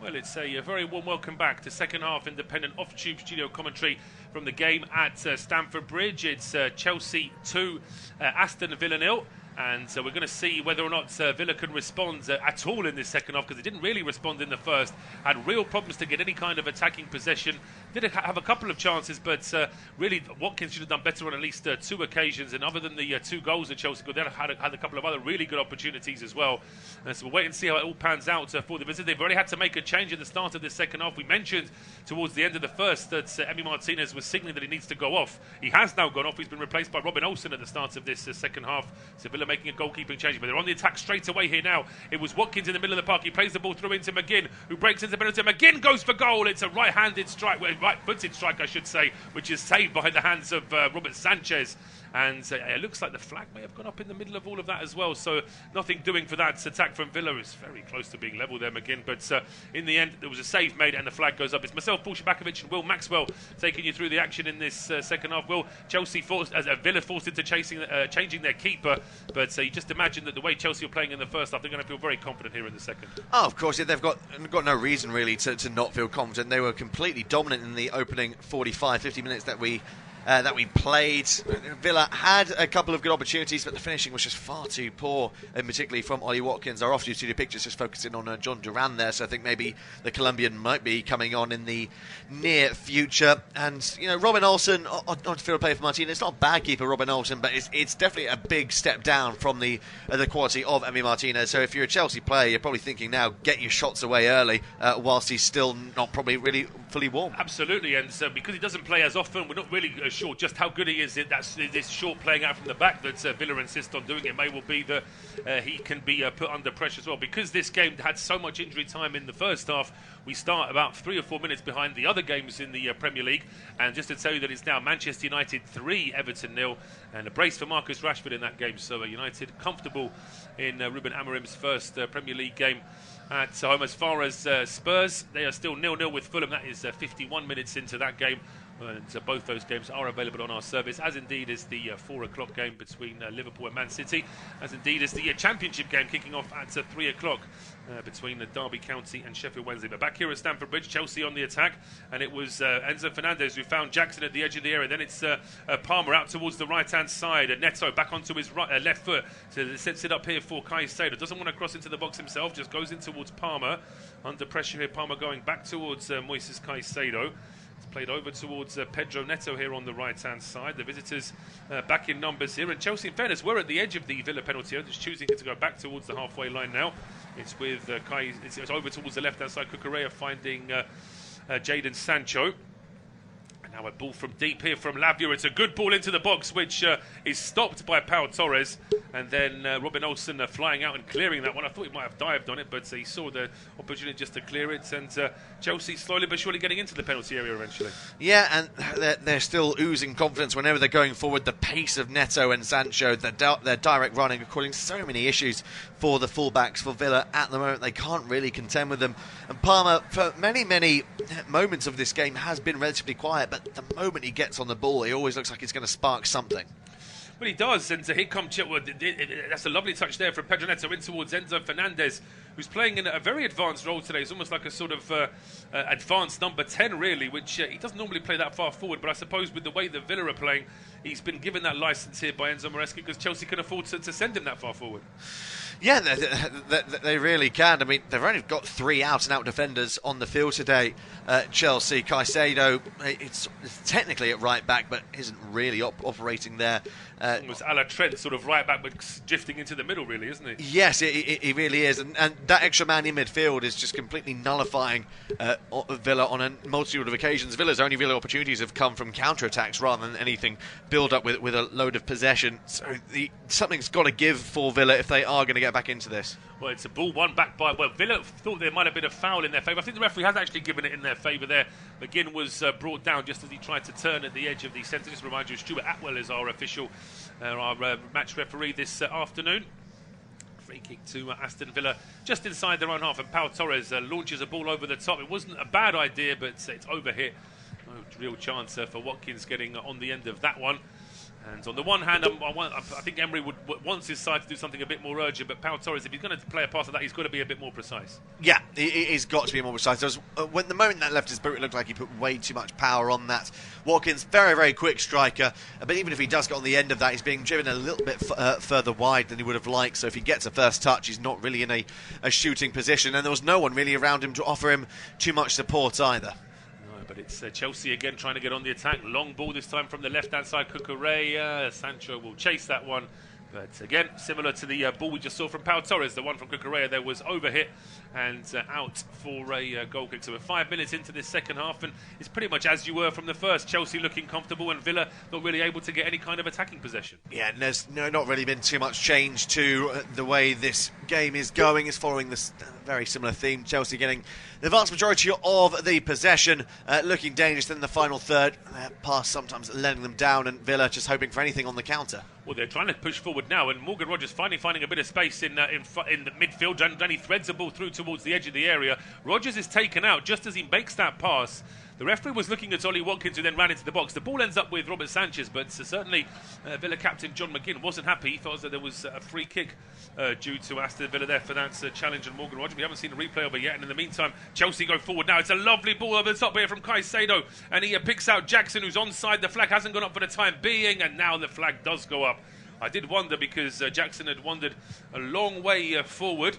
Well, it's a very warm welcome back to second half independent off-tube studio commentary from the game at Stamford Bridge. It's Chelsea 2, Aston Villa 0. And we're going to see whether or not Villa can respond at all in this second half, because they didn't really respond in the first. Had real problems to get any kind of attacking possession. Did have a couple of chances, but really Watkins should have done better on at least 2 occasions. And other than the 2 goals that Chelsea got, they had a couple of other really good opportunities as well. So we'll wait and see how it all pans out for the visit. They've already had to make a change at the start of this second half. We mentioned towards the end of the first that Emi Martinez was signalling that he needs to go off. He has now gone off. He's been replaced by Robin Olsen at the start of this second half. So Villa making a goalkeeping change, but they're on the attack straight away here now. It was Watkins in the middle of the park. He plays the ball through into McGinn, who breaks into the penalty. McGinn goes for goal. It's a right-handed strike, right-footed strike, I should say, which is saved by the hands of Robert Sanchez. And it looks like the flag may have gone up in the middle of all of that as well. So nothing doing for that attack from Villa. It's very close to being level there, McGinn. But in the end, there was a save made and the flag goes up. It's myself, Paul Szczerbakowicz, and Will Maxwell taking you through the action in this second half. Will, Chelsea Villa forced into changing their keeper. But you just imagine that the way Chelsea are playing in the first half, they're going to feel very confident here in the second. Oh, of course, yeah, they've got no reason really to not feel confident. They were completely dominant in the opening 45-50 minutes that we played. Villa had a couple of good opportunities, but the finishing was just far too poor, and particularly from Ollie Watkins. Our off-duty studio pictures just focusing on John Duran there, so I think maybe the Colombian might be coming on in the near future. And, you know, Robin Olsen, on field play for Martinez, it's not a bad keeper, Robin Olsen, but it's definitely a big step down from the quality of Emi Martinez. So if you're a Chelsea player, you're probably thinking now, get your shots away early, whilst he's still not probably really fully warm. Absolutely, and because he doesn't play as often, we're not really sure just how good he is. That's this short playing out from the back that Villa insist on doing. It may well be that he can be put under pressure as well, because this game had so much injury time in the first half. We start about 3 or 4 minutes behind the other games in the Premier League, and just to tell you that it's now Manchester United 3, Everton 0, and a brace for Marcus Rashford in that game. So United comfortable in Ruben Amorim's first Premier League game at home. As far as Spurs, they are still 0-0 with Fulham. That is 51 minutes into that game. And both those games are available on our service, as indeed is the 4 o'clock game between Liverpool and Man City, as indeed is the Championship game kicking off at 3 o'clock between Derby County and Sheffield Wednesday. But back here at Stamford Bridge, Chelsea on the attack, and it was Enzo Fernandez who found Jackson at the edge of the area. Then it's Palmer out towards the right-hand side, and Neto back onto his left foot. So it sets it up here for Caicedo. Doesn't want to cross into the box himself, just goes in towards Palmer. Under pressure here, Palmer going back towards Moises Caicedo. It's played over towards Pedro Neto here on the right-hand side. The visitors back in numbers here. And Chelsea, in fairness, were at the edge of the Villa penalty area, just choosing to go back towards the halfway line now. It's with it's over towards the left-hand side. Cucurella finding Jadon Sancho. Now a ball from deep here from Lavia. It's a good ball into the box, which is stopped by Pau Torres. And then Robin Olsen flying out and clearing that one. I thought he might have dived on it, but he saw the opportunity just to clear it. And Chelsea slowly but surely getting into the penalty area eventually. Yeah, and they're still oozing confidence whenever they're going forward. The pace of Neto and Sancho, their direct running are causing so many issues for the fullbacks for Villa at the moment. They can't really contend with them. And Palmer, for many, many moments of this game, has been relatively quiet, but the moment he gets on the ball, he always looks like he's going to spark something. Well, he does, and here comes that's a lovely touch there from Pedro Neto in towards Enzo Fernandez, who's playing in a very advanced role today. It's almost like a sort of advanced number 10, really, which he doesn't normally play that far forward, but I suppose with the way that Villa are playing, he's been given that licence here by Enzo Maresca because Chelsea can afford to send him that far forward. Yeah, they really can. I mean, they've only got 3 out-and-out defenders on the field today. Chelsea, Caicedo, it's technically at right back, but isn't really operating there. Almost a la Trent, sort of right back, but drifting into the middle, really, isn't he? Yes, he really is. And that extra man in midfield is just completely nullifying Villa on a multitude of occasions. Villa's only real opportunities have come from counter-attacks rather than anything build up with a load of possession. So something's got to give for Villa if they are going to get back into this. Well, it's a ball won back by... Well, Villa thought there might have been a foul in their favour. I think the referee has actually given it in their favour there. McGinn was brought down just as he tried to turn at the edge of the centre. Just to remind you, Stuart Atwell is our official, our match referee this afternoon. Free kick to Aston Villa just inside their own half, and Pau Torres launches a ball over the top. It wasn't a bad idea, but it's overhit. No real chance for Watkins getting on the end of that one. And on the one hand, I think Emery wants his side to do something a bit more urgent, but Pau Torres, if he's going to play a pass like that, he's got to be a bit more precise. Yeah, he's got to be more precise. When the moment that left his boot, it looked like he put way too much power on that. Watkins, very, very quick striker, but even if he does get on the end of that, he's being driven a little bit further wide than he would have liked, so if he gets a first touch, he's not really in a shooting position, and there was no one really around him to offer him too much support either. But it's Chelsea again trying to get on the attack. Long ball this time from the left-hand side. Cucurella. Sancho will chase that one. But again, similar to the ball we just saw from Pau Torres, the one from Cucurella, there was overhit and out for a goal kick. So we're 5 minutes into this second half, and it's pretty much as you were from the first. Chelsea looking comfortable, and Villa not really able to get any kind of attacking possession. Yeah, and there's not really been too much change to the way this game is going. It's following this very similar theme. Chelsea getting the vast majority of the possession, looking dangerous in the final third. Pass sometimes letting them down, and Villa just hoping for anything on the counter. Well, they're trying to push forward now, and Morgan Rogers finally finding a bit of space in the midfield, and then he threads the ball through towards the edge of the area. Rogers is taken out just as he makes that pass. The referee was looking at Ollie Watkins, who then ran into the box. The ball ends up with Robert Sanchez, but certainly Villa captain John McGinn wasn't happy. He thought that there was a free kick due to Aston Villa there for that challenge on Morgan Rogers. We haven't seen a replay of it yet, and in the meantime, Chelsea go forward now. It's a lovely ball over the top here from Caicedo, and he picks out Jackson, who's onside. The flag hasn't gone up for the time being, and now the flag does go up. I did wonder because Jackson had wandered a long way forward,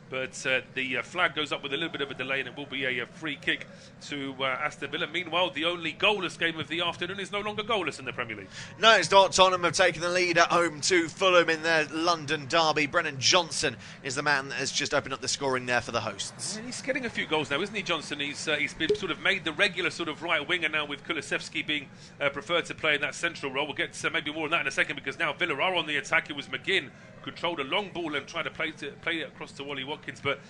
but the flag goes up with a little bit of a delay, and it will be a free kick to Aston Villa. Meanwhile, the only goalless game of the afternoon is no longer goalless in the Premier League. No, it's not. Tottenham have taken the lead at home to Fulham in their London derby. Brennan Johnson is the man that has just opened up the scoring there for the hosts. Yeah, he's getting a few goals now, isn't he, Johnson? He's been sort of made the regular sort of right winger now, with Kulusevski being preferred to play in that central role. We'll get maybe more on that in a second, because now Villa are on the attack. It was McGinn controlled a long ball and tried to play it across to Ollie Watkins, but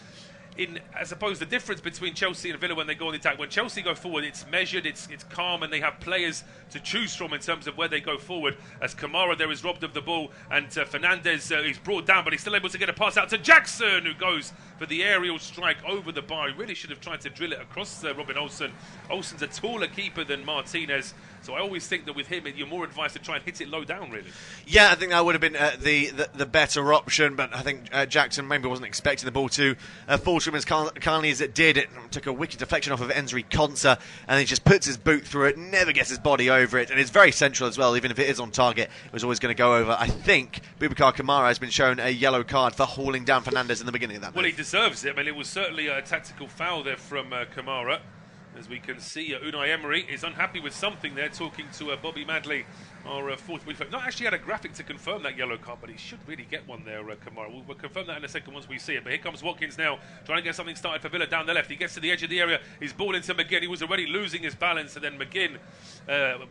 I suppose the difference between Chelsea and Villa when they go on the attack, when Chelsea go forward, it's measured, it's calm, and they have players to choose from in terms of where they go forward. As Kamara there is robbed of the ball, and Fernandes is brought down, but he's still able to get a pass out to Jackson, who goes for the aerial strike over the bar. He really should have tried to drill it across Robin Olsen. Olsen's a taller keeper than Martinez, so I always think that with him, you're more advised to try and hit it low down, really. Yeah, I think that would have been the better option, but I think Jackson maybe wasn't expecting the ball to fall to him as kindly as it did. It took a wicked deflection off of Enzri Konsa, and he just puts his boot through it, never gets his body over it, and it's very central as well. Even if it is on target, it was always going to go over. I think Boubacar Kamara has been shown a yellow card for hauling down Fernandes in the beginning of that move. Well, he deserves it. I mean, it was certainly a tactical foul there from Kamara. As we can see, Unai Emery is unhappy with something there, talking to Bobby Madley, our fourth midfielder. Not actually had a graphic to confirm that yellow card, but he should really get one there, Kamara. We'll confirm that in a second once we see it. But here comes Watkins now, trying to get something started for Villa down the left. He gets to the edge of the area, his ball into McGinn. He was already losing his balance, and then McGinn,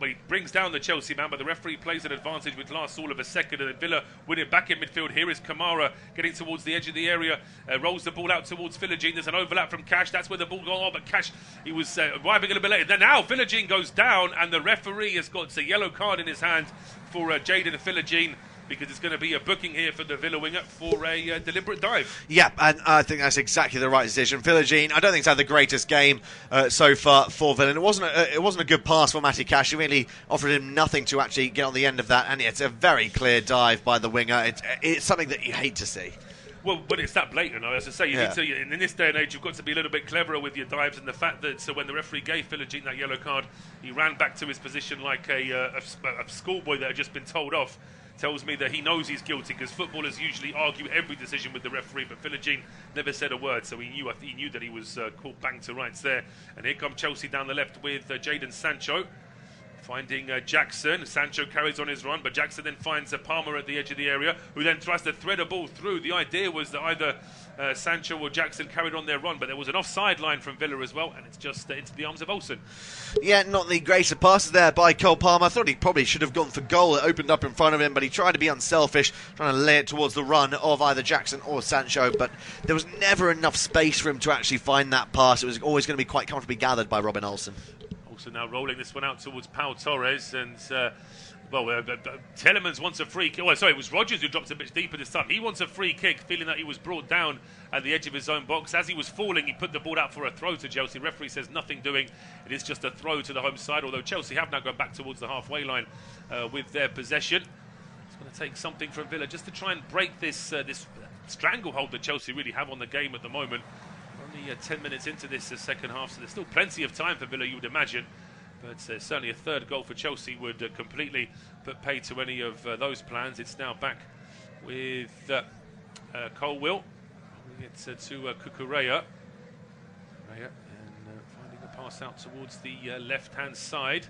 he brings down the Chelsea man, but the referee plays an advantage with last all of a second, and then Villa win it back in midfield. Here is Kamara getting towards the edge of the area, rolls the ball out towards Philogene. There's an overlap from Cash. That's where the ball goes on, but Cash, he was arriving a little bit later. Then now Philogene goes down, and the referee has got a yellow card in his hand for Jadon Philogene, because it's going to be a booking here for the Villa winger for a deliberate dive. Yeah, and I think that's exactly the right decision. Philogene, I don't think he's had the greatest game so far for Villa. It wasn't a good pass for Matty Cash. He really offered him nothing to actually get on the end of that, and it's a very clear dive by the winger. It's something that you hate to see. Well, but it's that blatant. As I say, you need to, in this day and age, you've got to be a little bit cleverer with your dives, and the fact that when the referee gave Philogene that yellow card, he ran back to his position like a schoolboy that had just been told off, tells me that he knows he's guilty, because footballers usually argue every decision with the referee, but Philogene never said a word, so he knew that he was called bang to rights there. And here come Chelsea down the left with Jadon Sancho. Finding Jackson. Sancho carries on his run, but Jackson then finds Palmer at the edge of the area, who then tries to thread a ball through. The idea was that either Sancho or Jackson carried on their run, but there was an offside line from Villa as well, and it's just into the arms of Olsen. Yeah, not the greatest passes there by Cole Palmer. I thought he probably should have gone for goal. It opened up in front of him, but he tried to be unselfish, trying to lay it towards the run of either Jackson or Sancho, but there was never enough space for him to actually find that pass. It was always going to be quite comfortably gathered by Robin Olsen. So now rolling this one out towards Pau Torres, and Well, Telemans wants a free kick. Oh, sorry, it was Rodgers who dropped a bit deeper this time. He wants a free kick, feeling that he was brought down at the edge of his own box. As he was falling, he put the ball out for a throw to Chelsea. Referee says nothing doing. It is just a throw to the home side, although Chelsea have now gone back towards the halfway line with their possession. It's going to take something from Villa just to try and break this stranglehold that Chelsea really have on the game at the moment. Only 10 minutes into this second half, so there's still plenty of time for Villa, you would imagine. But certainly a third goal for Chelsea would completely put pay to any of those plans. It's now back with Colwill. It's to Cucurella. And finding a pass out towards the left-hand side.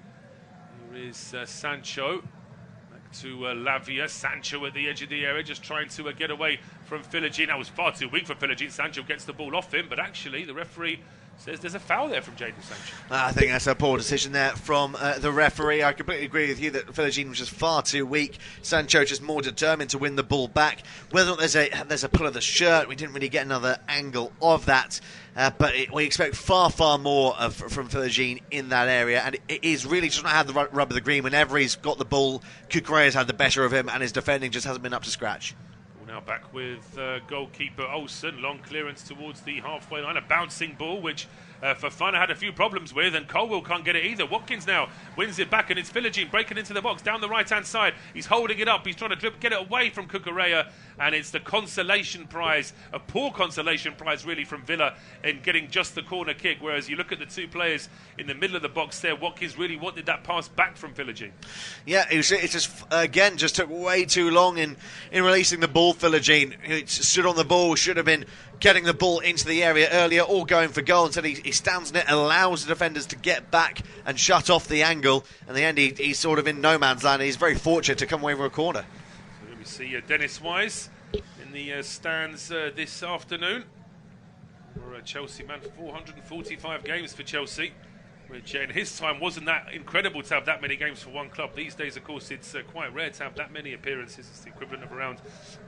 Here is Sancho. Back to Lavia. Sancho at the edge of the area, just trying to get away from Philogene. That was far too weak for Philogene. Sancho gets the ball off him, but actually the referee says there's a foul there from Jadon Sancho. I think that's a poor decision there from the referee. I completely agree with you that Philogene was just far too weak. Sancho just more determined to win the ball back. Whether or not there's a pull of the shirt, we didn't really get another angle of that. But we expect far more from Philogene in that area, and it is really just not had the rub of the green. Whenever he's got the ball, Cucurella's had the better of him, and his defending just hasn't been up to scratch. Now back with goalkeeper Olsen. Long clearance towards the halfway line. A bouncing ball, which Fofana had a few problems with, and Colwill can't get it either. Watkins now wins it back, and it's Philogene breaking into the box down the right-hand side. He's holding it up. He's trying to get it away from Cucurella, and it's the consolation prize, a poor consolation prize really from Villa in getting just the corner kick, whereas you look at the two players in the middle of the box there, Watkins really wanted that pass back from Philogene. Yeah, it just took way too long in releasing the ball. Philogene, who stood on the ball, should have been getting the ball into the area earlier or going for goal. Instead, he stands in it, allows the defenders to get back and shut off the angle. In the end, he's sort of in no man's land. He's very fortunate to come away with a corner. So we see Dennis Wise in the stands this afternoon. For a Chelsea man, 445 games for Chelsea, which in his time wasn't that incredible to have that many games for one club. These days, of course, it's quite rare to have that many appearances. It's the equivalent of around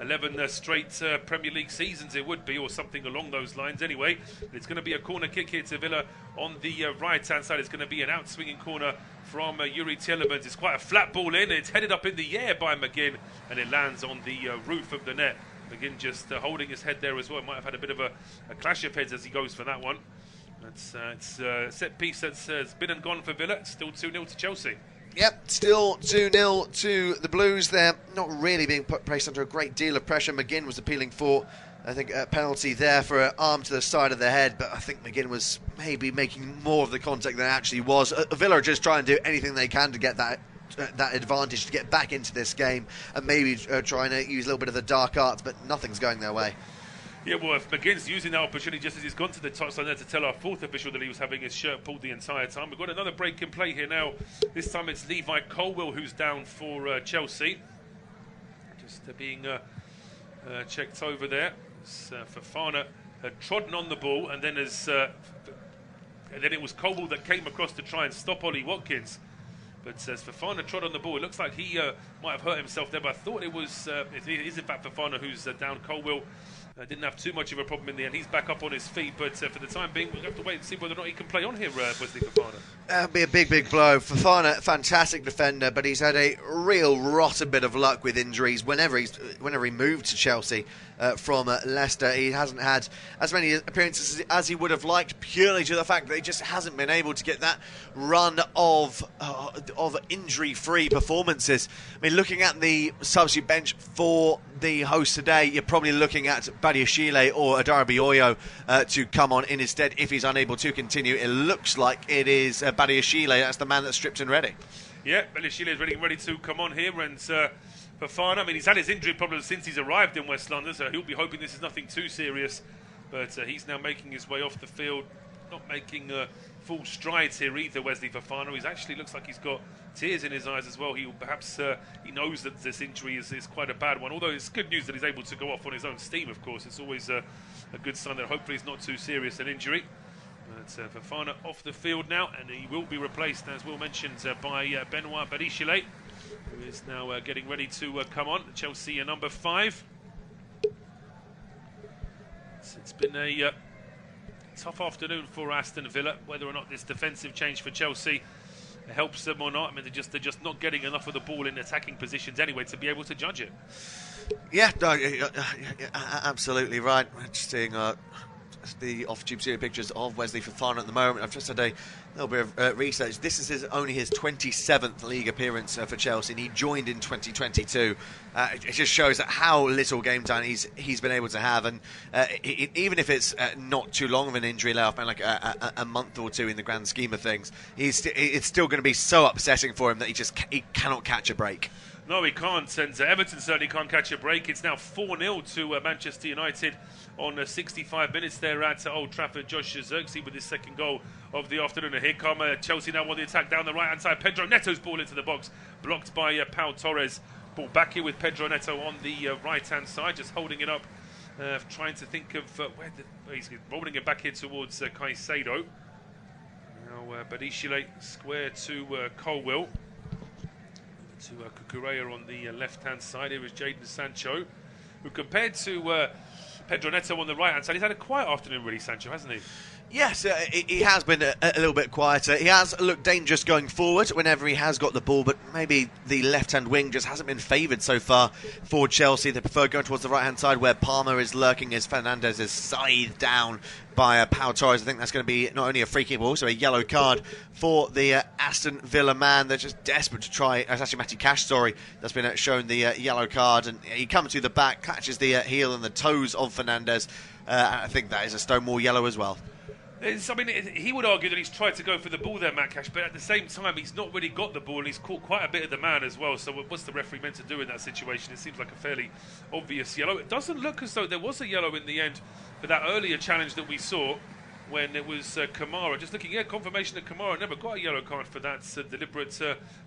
11 straight Premier League seasons, it would be, or something along those lines anyway. It's going to be a corner kick here to Villa on the right-hand side. It's going to be an out-swinging corner from Yuri Tielemans. It's quite a flat ball in. It's headed up in the air by McGinn, and it lands on the roof of the net. McGinn just holding his head there as well. Might have had a bit of a clash of heads as he goes for that one. It's a set piece that's been and gone for Villa. It's still 2-0 to Chelsea. Yep, still 2-0 to the Blues. They're not really being placed under a great deal of pressure. McGinn was appealing for, I think, a penalty there for an arm to the side of the head, but I think McGinn was maybe making more of the contact than it actually was. Villa are just trying to do anything they can to get that advantage, to get back into this game, and maybe trying to use a little bit of the dark arts, but nothing's going their way. Yeah, well, if McGinn's using that opportunity just as he's gone to the touchline there to tell our fourth official that he was having his shirt pulled the entire time. We've got another break in play here now. This time it's Levi Colwill who's down for Chelsea. Just being checked over there. Fofana had trodden on the ball, and then it was Colwill that came across to try and stop Ollie Watkins. But as Fofana trod on the ball, it looks like he might have hurt himself there, but I thought it is in fact Fofana who's down. Colwill didn't have too much of a problem in the end. He's back up on his feet, but for the time being, we'll have to wait and see whether or not he can play on here, Wesley Fofana. That'll be a big blow. Fofana, fantastic defender, but he's had a real rotten bit of luck with injuries. Whenever he moved to Chelsea from Leicester, he hasn't had as many appearances as he would have liked, purely due to the fact that he just hasn't been able to get that run of injury-free performances. I mean, looking at the substitute bench for the host today, you're probably looking at Badiashile or Adarabi Oyo to come on in instead if he's unable to continue. It looks like it is Badiashile. That's the man that's stripped and ready. Yeah, Badiashile is ready to come on here, and Fofana, I mean, he's had his injury problems since he's arrived in West London, so he'll be hoping this is nothing too serious, but he's now making his way off the field, not making full strides here either, Wesley Fofana. He actually looks like he's got tears in his eyes as well. He knows that this injury is quite a bad one, although it's good news that he's able to go off on his own steam, of course. It's always a good sign that hopefully it's not too serious an injury. But Fofana off the field now, and he will be replaced, as Will mentioned, by Benoit Badiashile, who is now getting ready to come on. Chelsea number 5. It's been a tough afternoon for Aston Villa. Whether or not this defensive change for Chelsea helps them or not. I mean, they're just not getting enough of the ball in attacking positions anyway to be able to judge it. Yeah, no, absolutely right. Just seeing the off-tube studio pictures of Wesley Fofana at the moment. I've just had a little bit of research. This is only his 27th league appearance for Chelsea, and he joined in 2022. It just shows that how little game time he's been able to have, and even if it's not too long of an injury layoff, like a month or two in the grand scheme of things, it's still going to be so upsetting for him that he cannot catch a break. No, he can't, and Everton certainly can't catch a break. It's now 4-0 to Manchester United on 65 minutes there at Old Trafford. Josh Zirkzee with his second goal of the afternoon. And here come Chelsea now on the attack down the right-hand side. Pedro Neto's ball into the box, blocked by Pau Torres. Ball back here with Pedro Neto on the right-hand side, just holding it up, trying to think of he's rolling it back here towards Caicedo. Now Badishile square to Colwill. To Cucurella on the left-hand side. Here is Jadon Sancho, who compared to Pedro Neto on the right-hand side, he's had a quiet afternoon really, Sancho, hasn't he? Yes, he has been a little bit quieter. He has looked dangerous going forward whenever he has got the ball, but maybe the left-hand wing just hasn't been favoured so far for Chelsea. They prefer going towards the right-hand side where Palmer is lurking as Fernandes is scythed down by Pau Torres. I think that's going to be not only a free kick but also a yellow card for the Aston Villa man. They're just desperate to try. It's actually Matty Cash, that's been shown the yellow card, and he comes to the back, catches the heel and the toes of Fernandes. I think that is a Stonewall yellow as well. He would argue that he's tried to go for the ball there, Matt Cash, but at the same time, he's not really got the ball, and he's caught quite a bit of the man as well. So what's the referee meant to do in that situation? It seems like a fairly obvious yellow. It doesn't look as though there was a yellow in the end for that earlier challenge that we saw when it was Kamara. Just looking, confirmation that Kamara never got a yellow card for that deliberate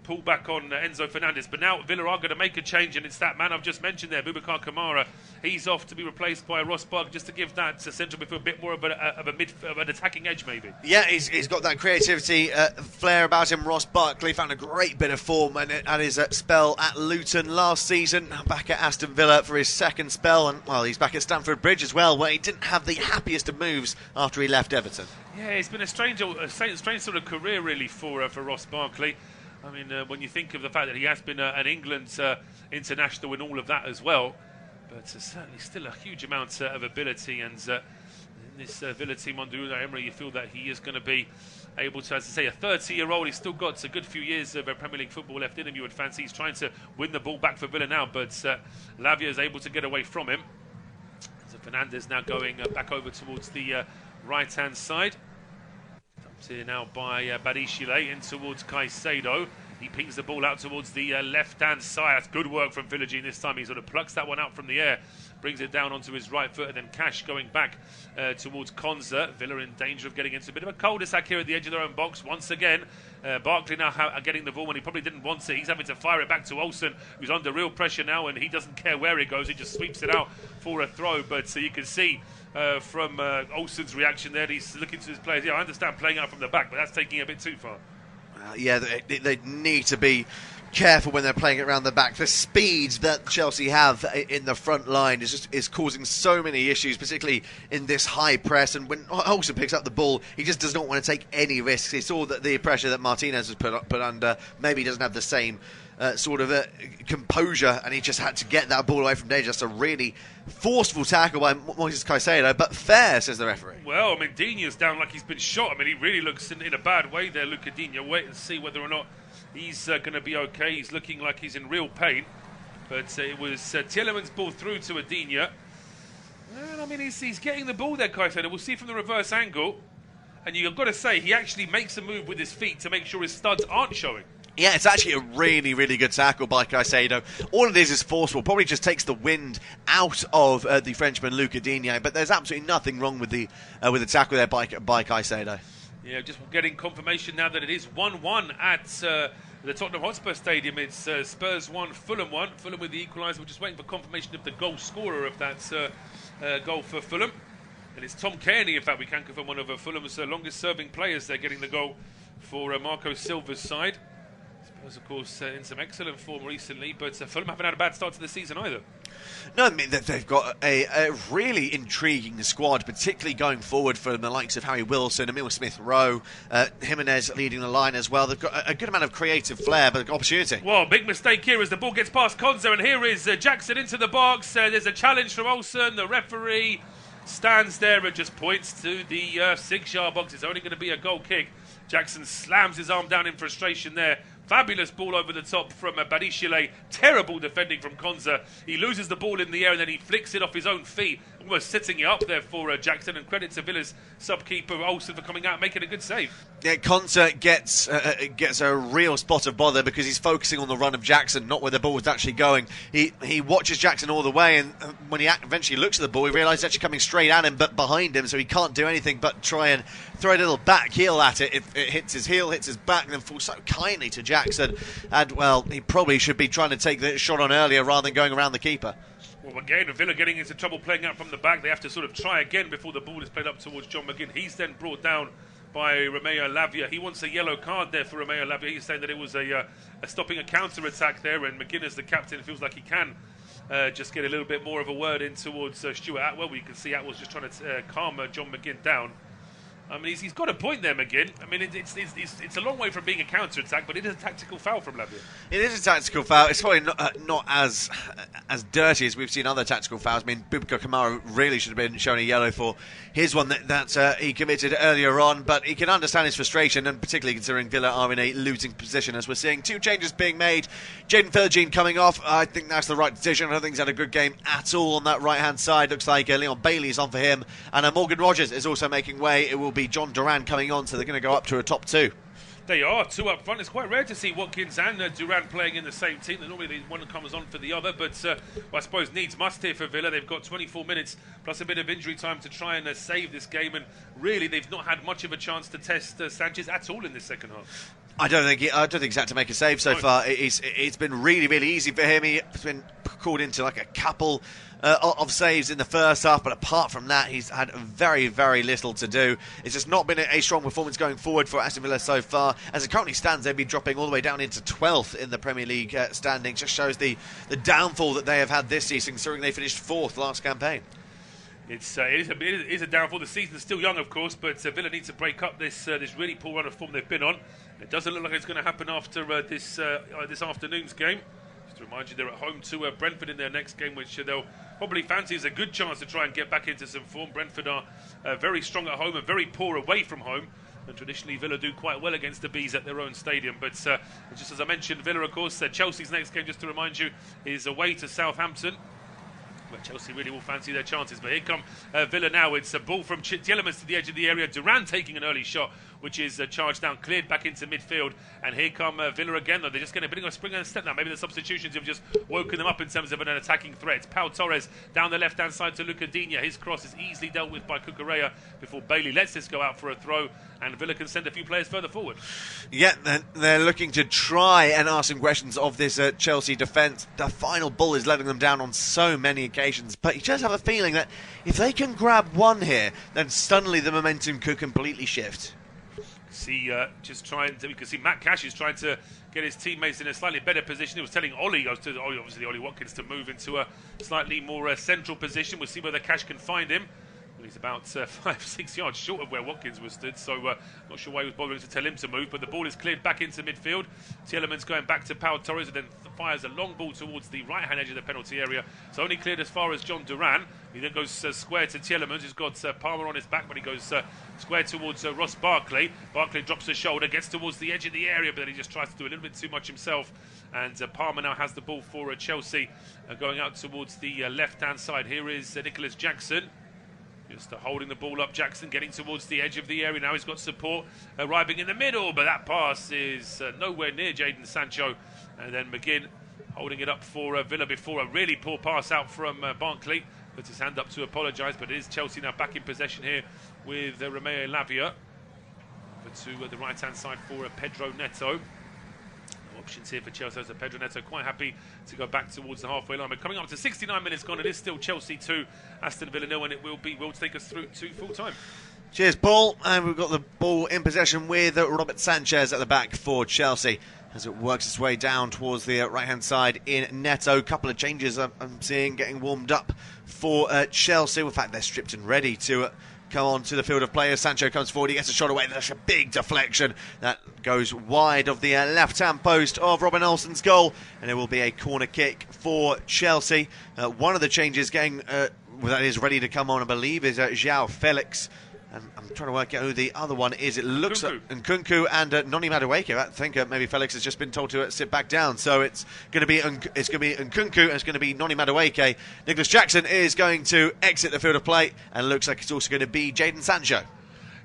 pull back on Enzo Fernandez. But now Villa are going to make a change, and it's that man I've just mentioned there, Boubacar Kamara. He's off to be replaced by Ross Barkley, just to give that central midfield a bit more of an attacking edge, maybe. Yeah, he's got that creativity, flair about him. Ross Barkley found a great bit of form at his spell at Luton last season. Back at Aston Villa for his second spell, and he's back at Stamford Bridge as well, where he didn't have the happiest of moves after he left Everton. Yeah, it's been a strange sort of career really for Ross Barkley. I mean, when you think of the fact that he has been an England international and all of that as well, but certainly still a huge amount of ability. And in this Villa team under Unai Emery, you feel that he is going to be able to, as I say, a 30-year-old. He's still got a good few years of Premier League football left in him, you would fancy. He's trying to win the ball back for Villa now, but Lavia is able to get away from him. So Fernandes now going back over towards the right-hand side. Dumped here now by Badishile in towards Caicedo. He pings the ball out towards the left-hand side. That's good work from Villagine this time. He sort of plucks that one out from the air, brings it down onto his right foot, and then Cash going back towards Konza. Villa in danger of getting into a bit of a cul-de-sac here at the edge of their own box once again. Barkley now getting the ball when he probably didn't want it. He's having to fire it back to Olsen, who's under real pressure now, and he doesn't care where he goes. He just sweeps it out for a throw. But you can see from Olsen's reaction there, he's looking to his players. Yeah, I understand playing out from the back, but that's taking it a bit too far. They need to be careful when they're playing it around the back. The speed that Chelsea have in the front line is causing so many issues, particularly in this high press. And when Olsen picks up the ball, he just does not want to take any risks. He saw that the pressure that Martinez was put under. Maybe he doesn't have the same sort of composure, and he just had to get that ball away from danger. Just a really forceful tackle by Moises Caicedo, but fair, says the referee. Well, I mean, Digne's down like he's been shot. I mean, he really looks in a bad way there, Luca Digne. Wait and see whether or not he's going to be okay. He's looking like he's in real pain. But it was Tielemans' ball through to Digne. And, I mean, he's getting the ball there, Caicedo. We'll see from the reverse angle. And you've got to say, he actually makes a move with his feet to make sure his studs aren't showing. Yeah, it's actually a really, really good tackle by Caicedo. All it is forceful. Probably just takes the wind out of the Frenchman Luca Digne. But there's absolutely nothing wrong with the tackle there by Caicedo. Yeah, just getting confirmation now that it is 1-1 at the Tottenham Hotspur Stadium. It's Spurs 1, Fulham 1. Fulham with the equaliser. We're just waiting for confirmation of the goal scorer of that goal for Fulham. And it's Tom Kearney, in fact, we can confirm, one of Fulham's longest-serving players there, getting the goal for Marco Silva's side. was, of course, in some excellent form recently, but Fulham haven't had a bad start to the season either. No, I mean, they've got a really intriguing squad, particularly going forward from the likes of Harry Wilson, Emil Smith-Rowe, Jimenez leading the line as well. They've got a good amount of creative flair, but opportunity. Well, big mistake here as the ball gets past Konza, and here is Jackson into the box. There's a challenge from Olsen. The referee stands there and just points to the 6-yard box. It's only going to be a goal kick. Jackson slams his arm down in frustration there. Fabulous ball over the top from Barishile. Terrible defending from Konza. He loses the ball in the air and then he flicks it off his own feet, almost setting it up there for Jackson. And credit to Villa's sub-keeper Olsen for coming out and making a good save. Yeah, Konza gets a real spot of bother because he's focusing on the run of Jackson, not where the ball was actually going. He watches Jackson all the way, and when he eventually looks at the ball, he realises it's actually coming straight at him, but behind him, so he can't do anything but try and throw a little back heel at it. It hits his heel, hits his back, and then falls so kindly to Jackson. And, well, he probably should be trying to take the shot on earlier rather than going around the keeper. Well, again, Villa getting into trouble playing out from the back. They have to sort of try again before the ball is played up towards John McGinn. He's then brought down by Romeo Lavia. He wants a yellow card there for Romeo Lavia. He's saying that it was a stopping a counter-attack there, and McGinn, as the captain, feels like he can just get a little bit more of a word in towards Stuart Atwell. You can see Atwell's just trying to calm John McGinn down. I mean, he's got a point there, McGinn. I mean, it's a long way from being a counter-attack, but it is a tactical foul from Lavia. It is a tactical foul. It's probably not as dirty as we've seen other tactical fouls. I mean, Boubacar Kamara really should have been shown a yellow for his one that he committed earlier on, but he can understand his frustration, and particularly considering Villa are in a losing position, as we're seeing. 2 changes being made. Jaden Philogene coming off. I think that's the right decision. I don't think he's had a good game at all on that right-hand side. Looks like Leon Bailey is on for him, and Morgan Rogers is also making way. It will be John Duran coming on, so they're going to go up to a top 2. They are 2 up front. It's quite rare to see Watkins and Duran playing in the same team. Normally one comes on for the other, but well, I suppose needs must here for Villa. They've got 24 minutes plus a bit of injury time to try and save this game, and really they've not had much of a chance to test Sanchez at all in this second half. I don't think he's had to make a save so far. It's been really, really easy for him. He's been called into like a couple of saves in the first half, but apart from that, he's had very, very little to do. It's just not been a strong performance going forward for Aston Villa so far. As it currently stands, they've been dropping all the way down into 12th in the Premier League standings. Just shows the downfall that they have had this season, considering they finished 4th last campaign. It is a downfall. The season's still young, of course, but Villa needs to break up this really poor run of form they've been on. It doesn't look like it's going to happen after this afternoon's game. Just to remind you, they're at home to Brentford in their next game, which they'll probably fancy as a good chance to try and get back into some form. Brentford are very strong at home and very poor away from home. And traditionally, Villa do quite well against the Bees at their own stadium. But just as I mentioned, Villa, of course, Chelsea's next game, just to remind you, is away to Southampton. But Chelsea really will fancy their chances. But here come Villa now. It's a ball from Tielemans to the edge of the area. Duran taking an early shot, which is charged down, cleared back into midfield. And here come Villa again, though. They're just going to bring a spring and a step now. Maybe the substitutions have just woken them up in terms of an attacking threat. It's Pau Torres down the left-hand side to Luca Digne. His cross is easily dealt with by Cucurella before Bailey lets this go out for a throw. And Villa can send a few players further forward. Yeah, they're looking to try and ask some questions of this Chelsea defence. The final ball is letting them down on so many occasions. But you just have a feeling that if they can grab one here, then suddenly the momentum could completely shift. We can see Matt Cash is trying to get his teammates in a slightly better position. He was telling Ollie Watkins to move into a slightly more central position. We'll see whether Cash can find him. He's about 5-6 yards short of where Watkins was stood, so not sure why he was bothering to tell him to move, but the ball is cleared back into midfield. Tielemans going back to Pau Torres, and then fires a long ball towards the right-hand edge of the penalty area. It's only cleared as far as John Duran. He then goes square to Tielemans, who's got Palmer on his back, but he goes square towards Ross Barkley. Barkley drops his shoulder, gets towards the edge of the area, but then he just tries to do a little bit too much himself. And Palmer now has the ball for Chelsea, going out towards the left-hand side. Here is Nicholas Jackson. Just holding the ball up, Jackson getting towards the edge of the area. Now he's got support arriving in the middle, but that pass is nowhere near Jadon Sancho. And then McGinn holding it up for Villa before a really poor pass out from Barkley. Puts his hand up to apologise, but it is Chelsea now back in possession here with Romeo Lavia. Over to the right-hand side for Pedro Neto. Options here for Chelsea as Pedro Neto quite happy to go back towards the halfway line. But coming up to 69 minutes gone, it is still Chelsea 2, Aston Villa 0, and it will take us through to full time. Cheers, Paul. And we've got the ball in possession with Robert Sanchez at the back for Chelsea. as it works its way down towards the right-hand side in Neto. Couple of changes I'm seeing getting warmed up for Chelsea. In fact, they're stripped and ready to come on to the field of players. Sancho comes forward, he gets a shot away. There's a big deflection that goes wide of the left-hand post of Robin Olsen's goal, and it will be a corner kick for Chelsea. One of the changes getting that is ready to come on, I believe, is João Felix. And I'm trying to work out who the other one is. It looks like Nkunku and Noni Madueke. I think maybe Felix has just been told to sit back down. So it's going to be Nkunku and it's going to be Noni Madueke. Nicholas Jackson is going to exit the field of play, and it looks like it's also going to be Jadon Sancho.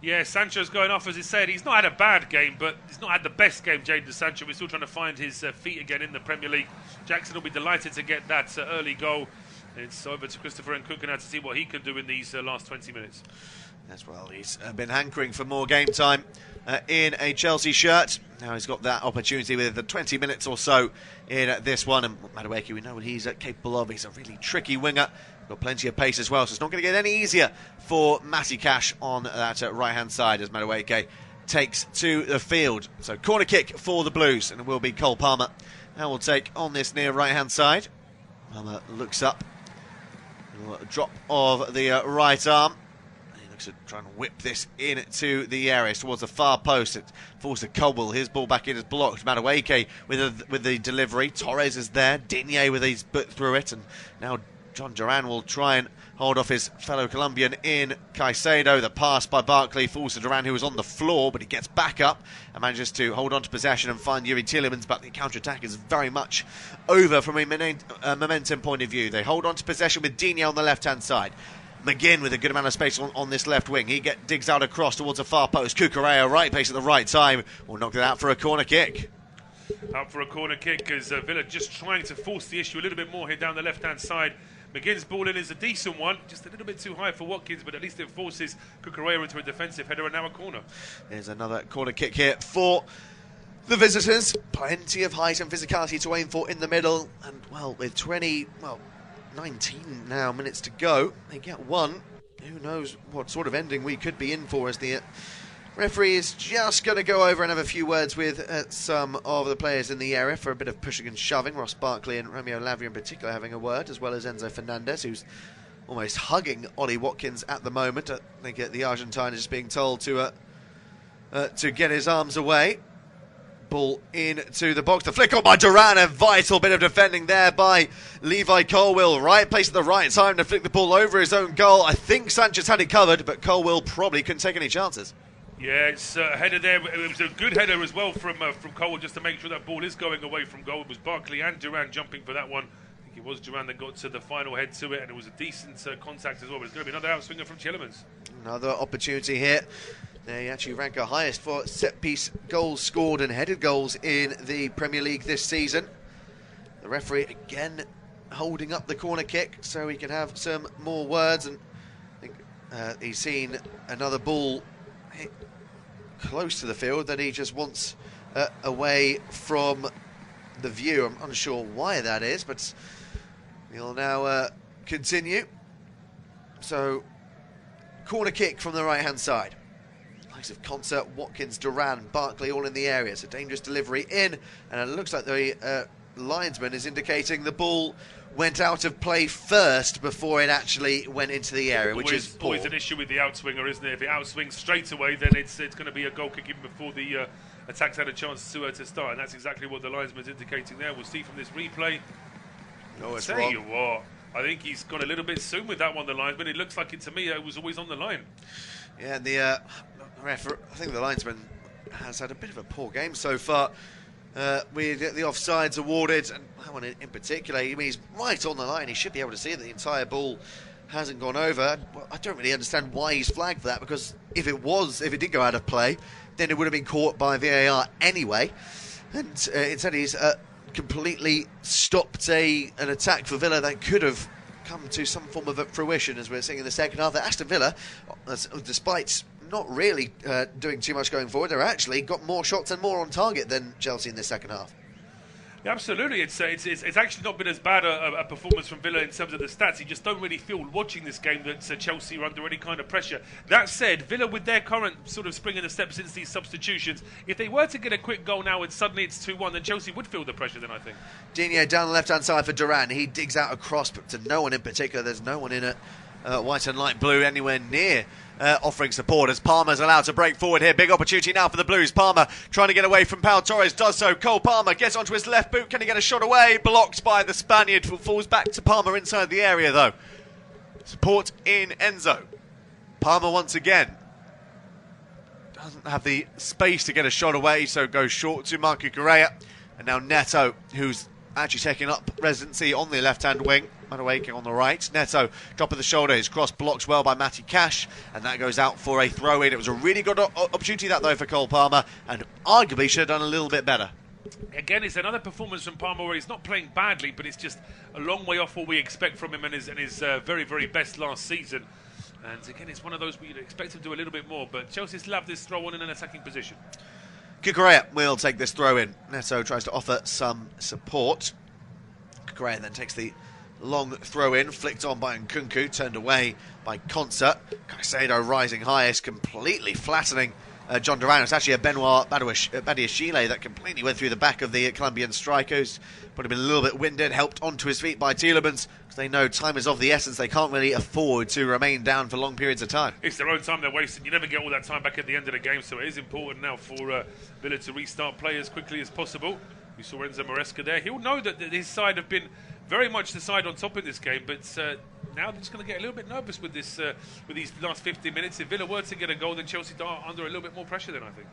Yeah, Sancho's going off, as he said. He's not had a bad game, but he's not had the best game, Jadon Sancho. We're still trying to find his feet again in the Premier League. Jackson will be delighted to get that early goal. It's over to Christopher Nkunku now to see what he can do in these last 20 minutes. As well, he's been hankering for more game time in a Chelsea shirt. Now he's got that opportunity with the 20 minutes or so in this one. And Madueke, we know what he's capable of. He's a really tricky winger. Got plenty of pace as well, so it's not going to get any easier for Matty Cash on that right-hand side as Madueke takes to the field. So corner kick for the Blues, and it will be Cole Palmer. Now we'll take on this near right-hand side. Palmer looks up. A drop of the right arm. To try and whip this into the area towards the far post. It falls to Cobble. His ball back in is blocked. Madueke with the delivery. Torres is there. Digne with his butt through it. And now John Duran will try and hold off his fellow Colombian in Caicedo. The pass by Barkley falls to Duran, who was on the floor, but he gets back up and manages to hold on to possession and find Yuri Tielemans. But the counter-attack is very much over from a momentum point of view. They hold on to possession with Digne on the left-hand side. McGinn with a good amount of space on this left wing. He digs out across towards the far post. Cucurella, right pace at the right time, will knock it out for a corner kick. Out for a corner kick as Villa just trying to force the issue a little bit more here down the left-hand side. McGinn's ball in is a decent one, just a little bit too high for Watkins, but at least it forces Cucurella into a defensive header and now a corner. There's another corner kick here for the visitors. Plenty of height and physicality to aim for in the middle. And, well, with 19 now minutes to go, they get one. Who knows what sort of ending we could be in for, as the referee is just going to go over and have a few words with some of the players in the area for a bit of pushing and shoving. Ross Barkley and Romeo Lavia in particular having a word, as well as Enzo Fernandez, who's almost hugging Ollie Watkins at the moment. I think the Argentine is just being told to get his arms away. Ball into the box. The flick on by Duran. A vital bit of defending there by Levi Colwill. Right place at the right time to flick the ball over his own goal. I think Sanchez had it covered, but Colwill probably couldn't take any chances. Yeah, it's a header there. It was a good header as well from Colwill, just to make sure that ball is going away from goal. It was Barkley and Duran jumping for that one. I think it was Duran that got to the final head to it, and it was a decent contact as well. But it's going to be another outswinger from Tielemans. Another opportunity here. They actually rank our highest for set-piece goals scored and headed goals in the Premier League this season. The referee again holding up the corner kick so he can have some more words. And I think he's seen another ball hit close to the field that he just wants away from the view. I'm unsure why that is, but we'll now continue. So, corner kick from the right-hand side. Of Concert, Watkins, Duran, Barkley all in the area. It's a dangerous delivery in, and it looks like the linesman is indicating the ball went out of play first before it actually went into the area, which is poor. Always an issue with the outswinger, isn't it? If it outswings straight away, then it's going to be a goal kick even before the attack's had a chance to start, and that's exactly what the linesman's indicating there. We'll see from this replay. No, it's Tell wrong. you what, I think he's gone a little bit soon with that one, the linesman. It looks like it to me it was always on the line. Yeah, and the I think the linesman has had a bit of a poor game so far. We get the offsides awarded, and that one in particular, I mean, he's right on the line. He should be able to see that the entire ball hasn't gone over. Well, I don't really understand why he's flagged for that, because if it did go out of play, then it would have been caught by VAR anyway. And instead he's completely stopped an attack for Villa that could have come to some form of fruition, as we're seeing in the second half. That Aston Villa, despite not really doing too much going forward, they're actually got more shots and more on target than Chelsea in the second half. Yeah, absolutely. It's actually not been as bad a performance from Villa in terms of the stats. You just don't really feel watching this game that Chelsea are under any kind of pressure. That said, Villa, with their current sort of spring in the step since these substitutions, if they were to get a quick goal now and suddenly it's 2-1, then Chelsea would feel the pressure then, I think. Digne down the left-hand side for Duran. He digs out a cross, but to no one in particular. There's no one in it. White and light blue anywhere near offering support as Palmer's allowed to break forward here. Big opportunity now for the Blues. Palmer trying to get away from Pau Torres, does so. Cole Palmer gets onto his left boot. Can he get a shot away? Blocked by the Spaniard. Falls back to Palmer inside the area though. Support in Enzo. Palmer once again doesn't have the space to get a shot away, so goes short to Marco Correa. And now Neto, who's actually taking up residency on the left-hand wing. Madueke on the right. Neto, top of the shoulder. His cross blocked well by Matty Cash, and that goes out for a throw-in. It was a really good opportunity that, though, for Cole Palmer, and arguably should have done a little bit better. Again, it's another performance from Palmer where he's not playing badly, but it's just a long way off what we expect from him and his very, very best last season. And again, it's one of those we'd expect him to do a little bit more, but Chelsea still have this throw-on in an attacking position. Cucurella will take this throw-in. Neto tries to offer some support. Cucurella then takes the long throw-in, flicked on by Nkunku, turned away by Concert. Caicedo rising highest, completely flattening John Duran. It's actually a Benoit Badiashile that completely went through the back of the Colombian strikers. Put him a little bit winded, helped onto his feet by Tielemans, because they know time is of the essence. They can't really afford to remain down for long periods of time. It's their own time they're wasting. You never get all that time back at the end of the game, so it is important now for Villa to restart play as quickly as possible. We saw Enzo Maresca there. He'll know that his side have been very much the side on top in this game, but now they're just going to get a little bit nervous with this, with these last 15 minutes. If Villa were to get a goal, then Chelsea are under a little bit more pressure then, I think.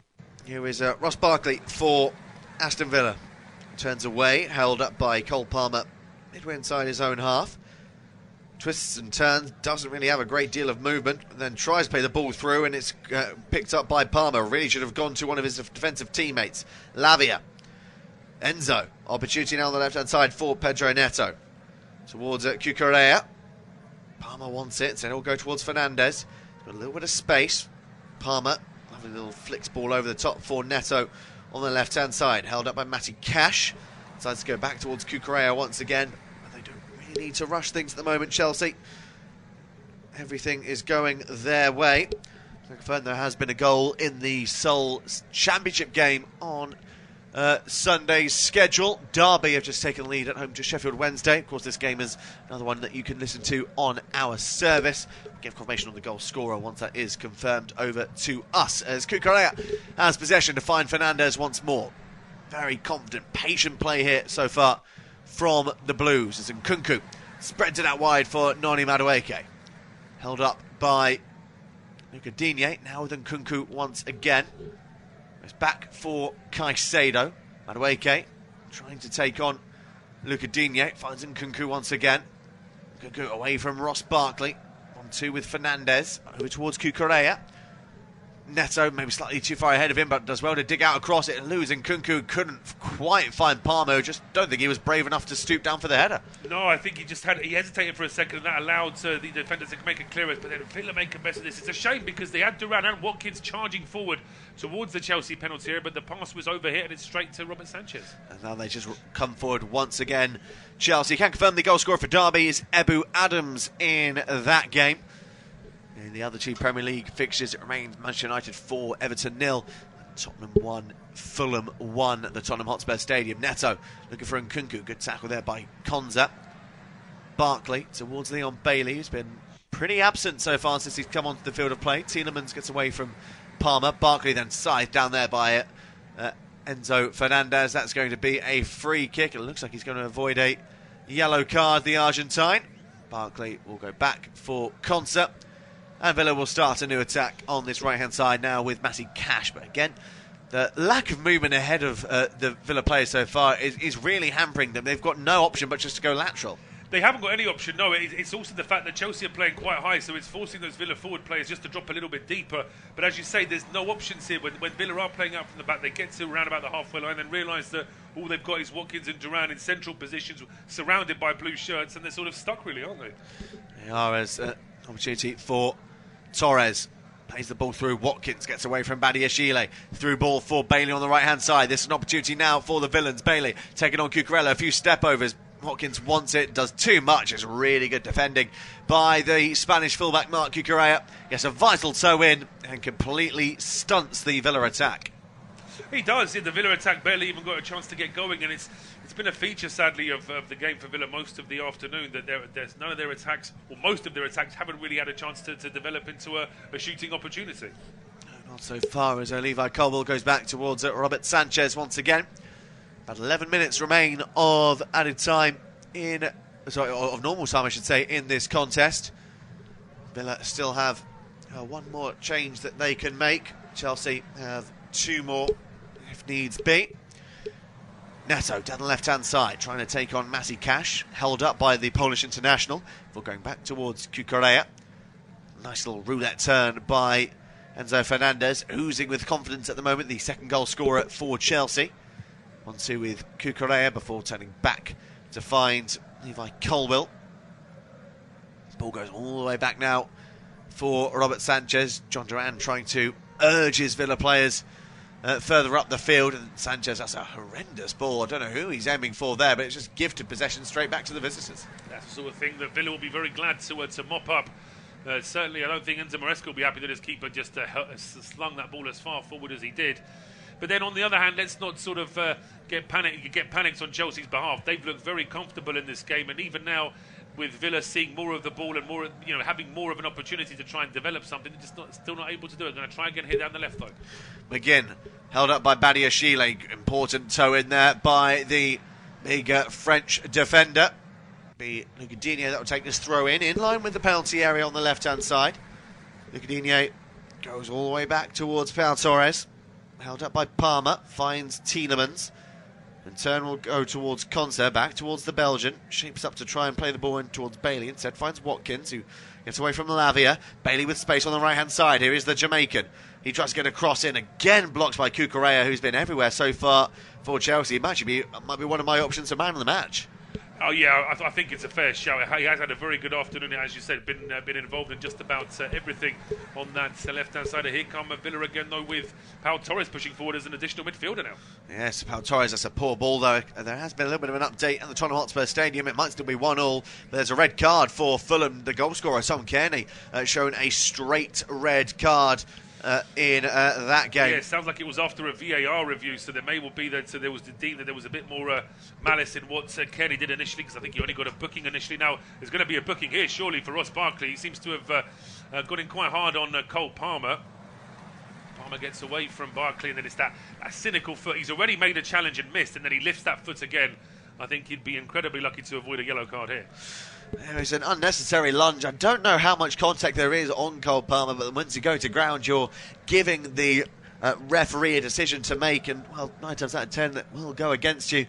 Here is Ross Barkley for Aston Villa. Turns away, held up by Cole Palmer midway inside his own half. Twists and turns, doesn't really have a great deal of movement, then tries to play the ball through, and it's picked up by Palmer. Really should have gone to one of his defensive teammates. Lavia. Enzo, opportunity now on the left-hand side for Pedro Neto. Towards Cucurella. Palmer wants it, so it'll go towards Fernandez. Got a little bit of space. Palmer, lovely little flicks ball over the top for Neto on the left-hand side. Held up by Matty Cash. Decides to go back towards Cucurella once again. But they don't really need to rush things at the moment, Chelsea. Everything is going their way. Confirmed there has been a goal in the Seoul Championship game on Sunday's schedule. Derby have just taken the lead at home to Sheffield Wednesday. Of course, this game is another one that you can listen to on our service. We'll give confirmation on the goal scorer once that is confirmed over to us, as Cucurella has possession to find Fernandez once more. Very confident, patient play here so far from the Blues, as Nkunku spreads it out wide for Noni Madueke. Held up by Luca Digne, now with Nkunku once again. It's back for Caicedo. Madueke trying to take on Luca Digne. Finds Nkunku once again. Nkunku away from Ross Barkley. 1-2 with Fernandez. Over towards Cucurella. Neto maybe slightly too far ahead of him, but does well to dig out across it and lose. Nkunku couldn't quite find Palmer. Just don't think he was brave enough to stoop down for the header. No, I think he hesitated for a second, and that allowed the defenders to make a clearance. But then Villa make a mess of this. It's a shame because they had Duran and Watkins charging forward towards the Chelsea penalty area, but the pass was over here and it's straight to Robert Sanchez. And now they just come forward once again. Chelsea can confirm the goal scorer for Derby is Ebu Adams in that game. In the other two Premier League fixtures, it remains Manchester United 4, Everton 0, Tottenham 1, Fulham 1 at the Tottenham Hotspur Stadium. Neto looking for Nkunku. Good tackle there by Konza. Barkley towards Leon Bailey, who's been pretty absent so far since he's come onto the field of play. Tielemans gets away from Palmer. Barkley then scythed down there by Enzo Fernandez. That's going to be a free kick. It looks like he's going to avoid a yellow card, the Argentine. Barkley will go back for Konza. And Villa will start a new attack on this right-hand side now with Matty Cash. But again, the lack of movement ahead of the Villa players so far is really hampering them. They've got no option but just to go lateral. They haven't got any option, no. It's also the fact that Chelsea are playing quite high, so it's forcing those Villa forward players just to drop a little bit deeper. But as you say, there's no options here. When Villa are playing out from the back, they get to around about the halfway line and realise that all they've got is Watkins and Duran in central positions, surrounded by blue shirts, and they're sort of stuck, really, aren't they? They are, as opportunity for Torres. Plays the ball through. Watkins gets away from Badiashile. Through ball for Bailey on the right-hand side. This is an opportunity now for the Villains. Bailey taking on Cucurella. A few step-overs. Watkins wants it, does too much. It's really good defending by the Spanish fullback Marc Cucurella. Gets a vital toe in and completely stunts the Villa attack. He does. The Villa attack barely even got a chance to get going, and it's been a feature, sadly, of the game for Villa most of the afternoon, that there's none of their attacks, or most of their attacks, haven't really had a chance to develop into a shooting opportunity. Not so far as Levi Colwill goes back towards Robert Sanchez once again. About 11 minutes remain of added time of normal time, I should say, in this contest. Villa still have one more change that they can make. Chelsea have two more, if needs be. Neto down the left-hand side, trying to take on Massey Cash, held up by the Polish international, before going back towards Cucurella. Nice little roulette turn by Enzo Fernandez, oozing with confidence at the moment, the second goal scorer for Chelsea. 1-2 with Cucurella before turning back to find Levi Colwill. Ball goes all the way back now for Robert Sanchez. John Duran trying to urge his Villa players further up the field, and Sanchez, that's a horrendous ball. I don't know who he's aiming for there, but it's just gifted possession straight back to the visitors. That's the sort of thing that Villa will be very glad to mop up. Certainly, I don't think Enzo Maresca will be happy that his keeper just slung that ball as far forward as he did. But then, on the other hand, let's not sort of get panicked on Chelsea's behalf. They've looked very comfortable in this game, and even now, with Villa seeing more of the ball and more, having more of an opportunity to try and develop something, they're just still not able to do it. Going to try again here down the left though. McGinn held up by Badiashile. Important toe in there by the big French defender. Be Lucadinho that will take this throw in line with the penalty area on the left-hand side. Lucadinho goes all the way back towards Pau Torres. Held up by Palmer, finds Tielemans. In turn will go towards Concer, back towards the Belgian. Shapes up to try and play the ball in towards Bailey. Instead finds Watkins, who gets away from Lavia. Bailey with space on the right-hand side. Here is the Jamaican. He tries to get a cross in, again blocked by Cucurella, who's been everywhere so far for Chelsea. It might be one of my options for man of the match. Oh yeah, I think it's a fair shout. He has had a very good afternoon, as you said. Been involved in just about everything on that left-hand side. Here come Villa again, though, with Pau Torres pushing forward as an additional midfielder now. Yes, Pau Torres. That's a poor ball, though. There has been a little bit of an update at the Tottenham Hotspur Stadium. It might still be 1-1. There's a red card for Fulham. The goalscorer, Son Kearney, shown a straight red card in that game. Yeah, it sounds like it was after a VAR review, so there may well be that there was deemed that there was a bit more malice in what Kenny did initially, because I think he only got a booking initially. Now there's going to be a booking here surely for Ross Barkley. He seems to have got in quite hard on Cole Palmer. Palmer gets away from Barkley, and then it's that cynical foot. He's already made a challenge and missed, and then he lifts that foot again. I think he'd be incredibly lucky to avoid a yellow card here. There is an unnecessary lunge. I don't know how much contact there is on Cole Palmer, but once you go to ground, you're giving the referee a decision to make, and, well, 9 times out of 10 that will go against you.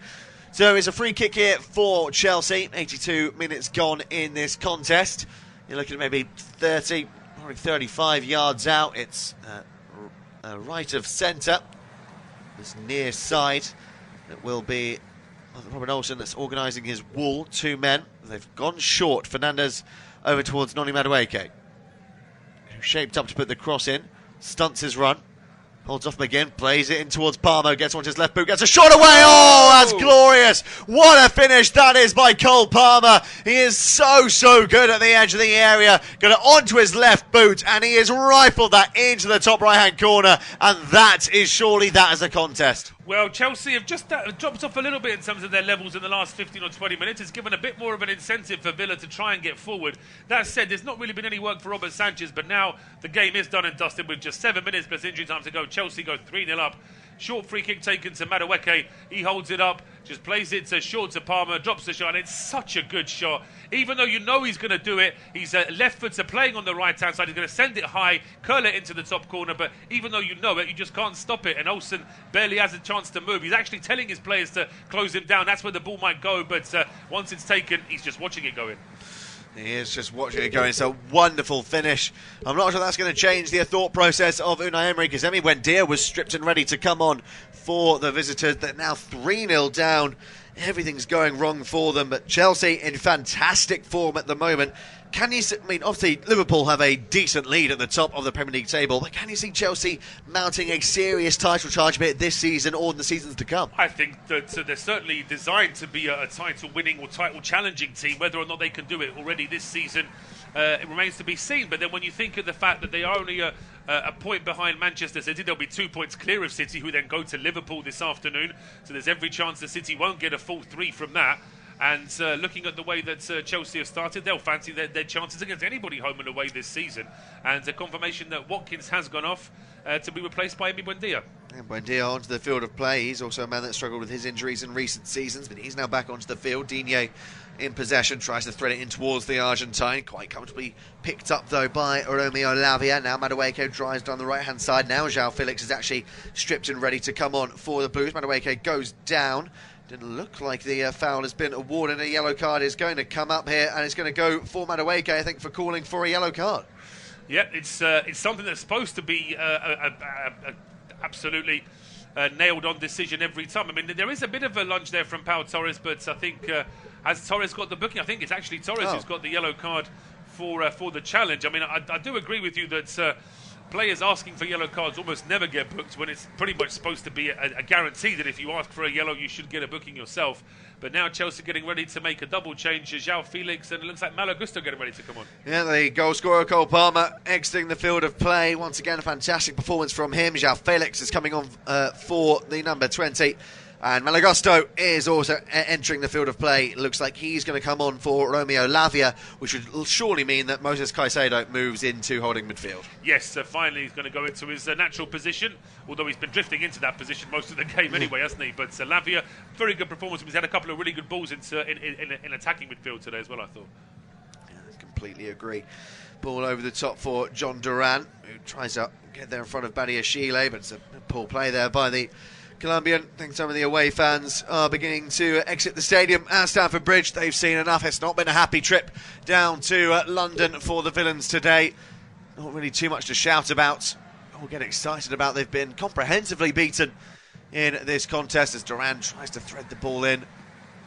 So it's a free kick here for Chelsea. 82 minutes gone in this contest. You're looking at maybe 30, probably 35 yards out. It's right of centre. This near side. It will be Robin Olsen that's organising his wall. 2 men. They've gone short. Fernandez over towards Noni Madueke, who shaped up to put the cross in. Stunts his run. Holds off McGinn. Plays it in towards Palmer. Gets onto his left boot. Gets a shot away. Oh, that's glorious. What a finish that is by Cole Palmer. He is so good at the edge of the area. Got it onto his left boot, and he has rifled that into the top right-hand corner. And that is surely that as a contest. Well, Chelsea have just dropped off a little bit in terms of their levels in the last 15 or 20 minutes. It's given a bit more of an incentive for Villa to try and get forward. That said, there's not really been any work for Robert Sanchez, but now the game is done and dusted with just 7 minutes plus injury time to go. Chelsea go 3-0 up. Short free kick taken to Madueke. He holds it up, just plays it short to Palmer, drops the shot, and it's such a good shot. Even though you know he's going to do it, he's left footer playing on the right-hand side. He's going to send it high, curl it into the top corner, but even though you know it, you just can't stop it. And Olsen barely has a chance to move. He's actually telling his players to close him down. That's where the ball might go, but once it's taken, he's just watching it go in. He is just watching it go. It's a wonderful finish. I'm not sure that's going to change the thought process of Unai Emery, because Emi Buendia was stripped and ready to come on for the visitors. They're now 3-0 down. Everything's going wrong for them, but Chelsea in fantastic form at the moment. Can you? I mean, obviously Liverpool have a decent lead at the top of the Premier League table, but can you see Chelsea mounting a serious title charge bit this season or in the seasons to come? I think that they're certainly designed to be a title-winning or title-challenging team. Whether or not they can do it already this season, it remains to be seen. But then when you think of the fact that they are only a point behind Manchester City, they'll be 2 points clear of City, who then go to Liverpool this afternoon. So there's every chance that City won't get a full 3 from that. And looking at the way that Chelsea have started, they'll fancy their chances against anybody home and away this season. And a confirmation that Watkins has gone off to be replaced by Emi Buendia. And Buendia onto the field of play. He's also a man that struggled with his injuries in recent seasons, but he's now back onto the field. Digne in possession, tries to thread it in towards the Argentine. Quite comfortably picked up, though, by Romeo Lavia. Now Madueke drives down the right-hand side. Now João Felix is actually stripped and ready to come on for the Blues. Madueke goes down. Didn't look like the foul has been awarded. A yellow card is going to come up here, and it's going to go for Madueke, I think, for calling for a yellow card. Yeah, it's something that's supposed to be absolutely nailed-on decision every time. I mean, there is a bit of a lunge there from Pau Torres, but I think has Torres got the booking? I think it's actually Torres who's got the yellow card for the challenge. I mean, I do agree with you that players asking for yellow cards almost never get booked, when it's pretty much supposed to be a guarantee that if you ask for a yellow, you should get a booking yourself. But now Chelsea getting ready to make a double change. João Felix, and it looks like Malo Gusto getting ready to come on. Yeah, the goal scorer Cole Palmer exiting the field of play. Once again, a fantastic performance from him. João Felix is coming on for the number 20. And Malo Gusto is also entering the field of play. It looks like he's going to come on for Romeo Lavia, which would surely mean that Moses Caicedo moves into holding midfield. Yes, finally he's going to go into his natural position, although he's been drifting into that position most of the game anyway, hasn't he? But Lavia, very good performance. He's had a couple of really good balls in attacking midfield today as well, I thought. Yeah, I completely agree. Ball over the top for John Duran, who tries to get there in front of Badiashile, but it's a poor play there by the Colombian. I think some of the away fans are beginning to exit the stadium at Stamford Bridge. They've seen enough. It's not been a happy trip down to London for the Villains today. Not really too much to shout about or get excited about. They've been comprehensively beaten in this contest as Duran tries to thread the ball in.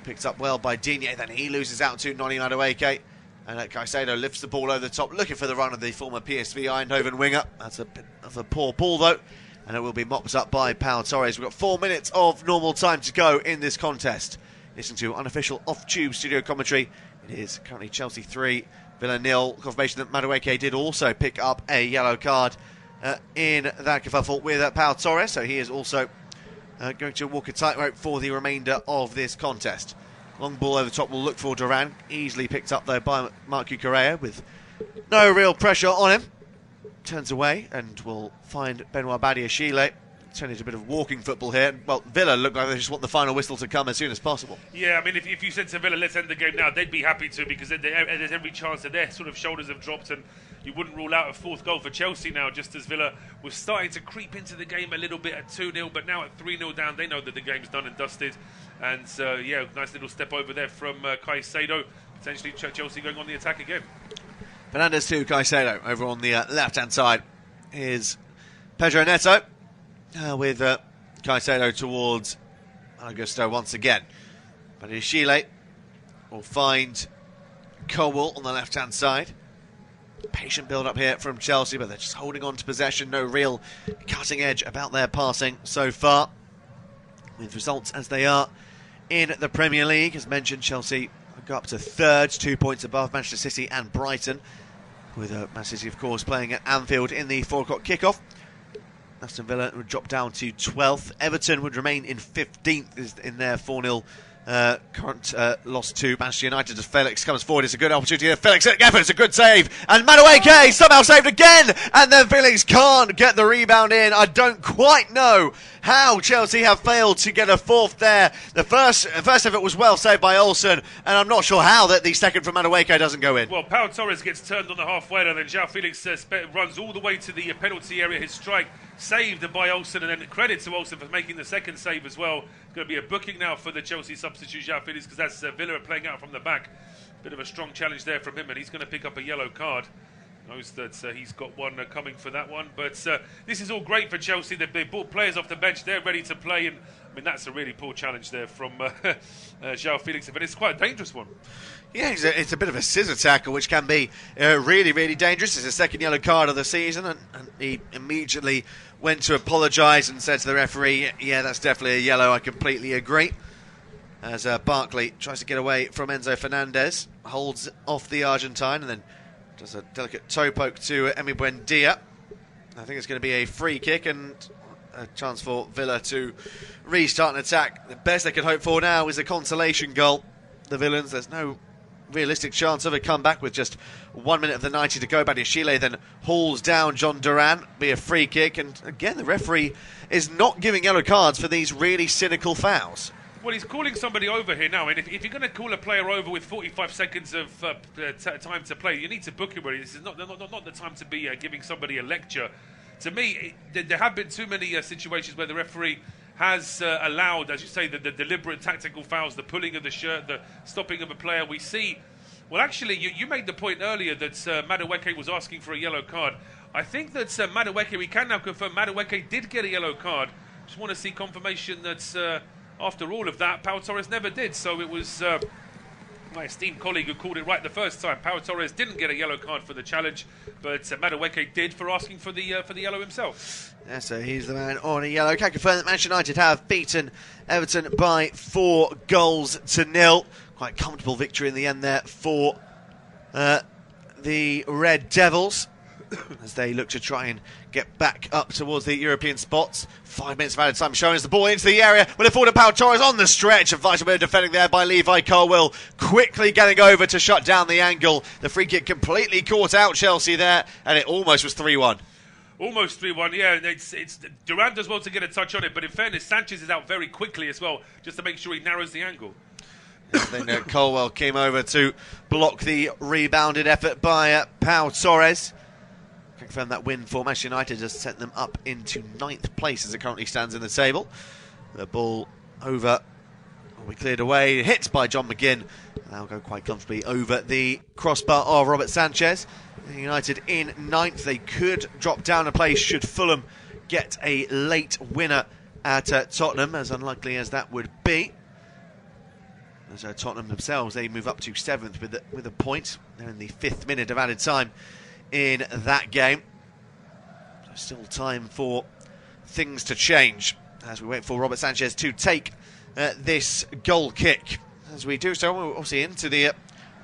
Picked up well by Digne, then he loses out to Noni Madueke. And Caicedo lifts the ball over the top, looking for the run of the former PSV Eindhoven winger. That's a bit of a poor ball, though. And it will be mopped up by Pau Torres. We've got 4 minutes of normal time to go in this contest. Listen to unofficial off-tube studio commentary. It is currently Chelsea 3, Villa 0. Confirmation that Madueke did also pick up a yellow card in that kerfuffle with Pau Torres. So he is also going to walk a tightrope for the remainder of this contest. Long ball over the top will look for Duran. Easily picked up, though, by Marc Cucurella with no real pressure on him. Turns away and will find Benoit Badiashile. Turning into a bit of walking football here. Well, Villa look like they just want the final whistle to come as soon as possible. Yeah, I mean, if you said to Villa, let's end the game now, they'd be happy to, because there's every chance that their sort of shoulders have dropped, and you wouldn't rule out a fourth goal for Chelsea now, just as Villa was starting to creep into the game a little bit at 2-0, but now at 3-0 down, they know that the game's done and dusted. And, yeah, nice little step over there from Caicedo. Potentially Chelsea going on the attack again. Fernandes to Caicedo. Over on the left-hand side is Pedro Neto. With Caicedo towards Augusto once again. Badiashile will find Cowell on the left-hand side. Patient build-up here from Chelsea, but they're just holding on to possession. No real cutting edge about their passing so far. With results as they are in the Premier League. As mentioned, Chelsea go up to third, 2 points above Manchester City and Brighton. With Manchester City, of course, playing at Anfield in the 4 o'clock kickoff. Aston Villa would drop down to 12th. Everton would remain in 15th in their 4-0 current loss to Manchester United as Felix comes forward. It's a good opportunity there. Felix it's a good save. And Madueke somehow saved again. And then Felix can't get the rebound in. I don't quite know how Chelsea have failed to get a fourth there. The first of it was well saved by Olsen. And I'm not sure how that the second from Madueke doesn't go in. Well, Pau Torres gets turned on the halfway line, and then João Felix runs all the way to the penalty area. His strike saved by Olsen, and then credit to Olsen for making the second save as well. It's going to be a booking now for the Chelsea substitute, João Felix, because that's Villa playing out from the back. Bit of a strong challenge there from him, and he's going to pick up a yellow card. Knows that he's got one coming for that one. But this is all great for Chelsea. They brought players off the bench. They're ready to play. And I mean, that's a really poor challenge there from João Felix. But it's quite a dangerous one. Yeah, it's a bit of a scissor tackle, which can be really, really dangerous. It's the second yellow card of the season, and he immediately went to apologise and said to the referee, yeah, that's definitely a yellow, I completely agree. As Barkley tries to get away from Enzo Fernandez, holds off the Argentine, and then does a delicate toe poke to Emi Buendia. I think it's going to be a free kick and a chance for Villa to restart an attack. The best they can hope for now is a consolation goal. The Villains, there's no realistic chance of a comeback with just 1 minute of the 90 to go. Badiashile then hauls down John Duran, be a free kick, and again the referee is not giving yellow cards for these really cynical fouls. Well, he's calling somebody over here now, and if you're going to call a player over with 45 seconds of time to play, you need to book him. This is not the time to be giving somebody a lecture. To me, there have been too many situations where the referee has allowed, as you say, the deliberate tactical fouls, the pulling of the shirt, the stopping of a player. We see, well, actually, you made the point earlier that Madueke was asking for a yellow card. I think that Madueke, we can now confirm Madueke did get a yellow card. Just want to see confirmation that after all of that, Pau Torres never did. So it was my esteemed colleague who called it right the first time. Pau Torres didn't get a yellow card for the challenge, but Madueke did for asking for the yellow himself. Yeah, so he's the man on a yellow. Can confirm that Manchester United have beaten Everton by 4-0. Quite comfortable victory in the end there for the Red Devils as they look to try and get back up towards the European spots. 5 minutes of added time showing us the ball into the area. Will it fall to Pau Torres on the stretch? A vital bit of defending there by Levi Colwill. Quickly getting over to shut down the angle. The free kick completely caught out Chelsea there, and it almost was 3-1. Almost 3-1, yeah. It's Durant does well to get a touch on it, but in fairness, Sanchez is out very quickly as well, just to make sure he narrows the angle. And then Colwill came over to block the rebounded effort by Pau Torres. Confirm that win for Manchester United has sent them up into 9th place as it currently stands in the table. The ball over, will be cleared away, hit by John McGinn. That'll go quite comfortably over the crossbar of Robert Sanchez. United in 9th, they could drop down a place should Fulham get a late winner at Tottenham, as unlikely as that would be. As Tottenham themselves, they move up to 7th with a point. They're in the 5th minute of added time in that game. So still time for things to change as we wait for Robert Sanchez to take this goal kick. As we do so, we're obviously into the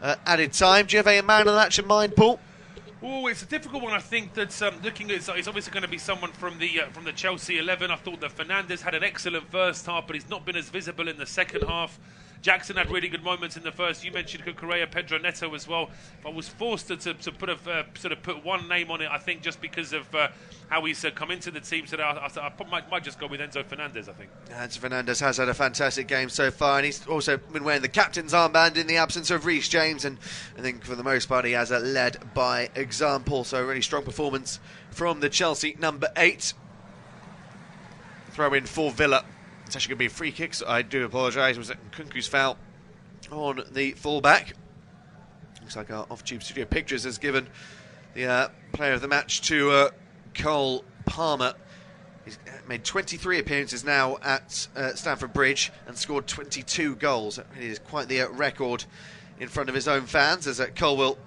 added time. Do you have a man of the match in mind, Paul? Oh, it's a difficult one. I think that looking at it's obviously going to be someone from the Chelsea 11. I thought that Fernandes had an excellent first half, but he's not been as visible in the second half. Jackson had really good moments in the first. You mentioned Cucurella, Pedro Neto as well. If I was forced to put one name on it, I think just because of how he's come into the team today, I might just go with Enzo Fernandez, I think. Enzo Fernandez has had a fantastic game so far, and he's also been wearing the captain's armband in the absence of Reece James, and I think for the most part he has led by example. So a really strong performance from the Chelsea number 8. Throw in for Villa. It's actually going to be a free kick, so I do apologise. It was Nkunku's foul on the fullback. Looks like our off-tube studio pictures has given the player of the match to Cole Palmer. He's made 23 appearances now at Stamford Bridge and scored 22 goals. It is quite the record in front of his own fans as Colwill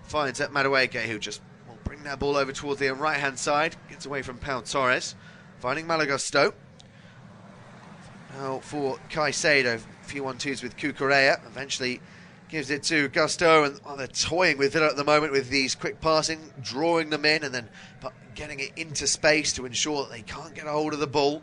finds Madueke, who just will bring that ball over towards the right-hand side. Gets away from Pau Torres. Finding Malagusto. Now for Caicedo, a few 1-2s with Cucurella. Eventually gives it to Gusto, and they're toying with Villa at the moment with these quick passing, drawing them in and then getting it into space to ensure that they can't get a hold of the ball.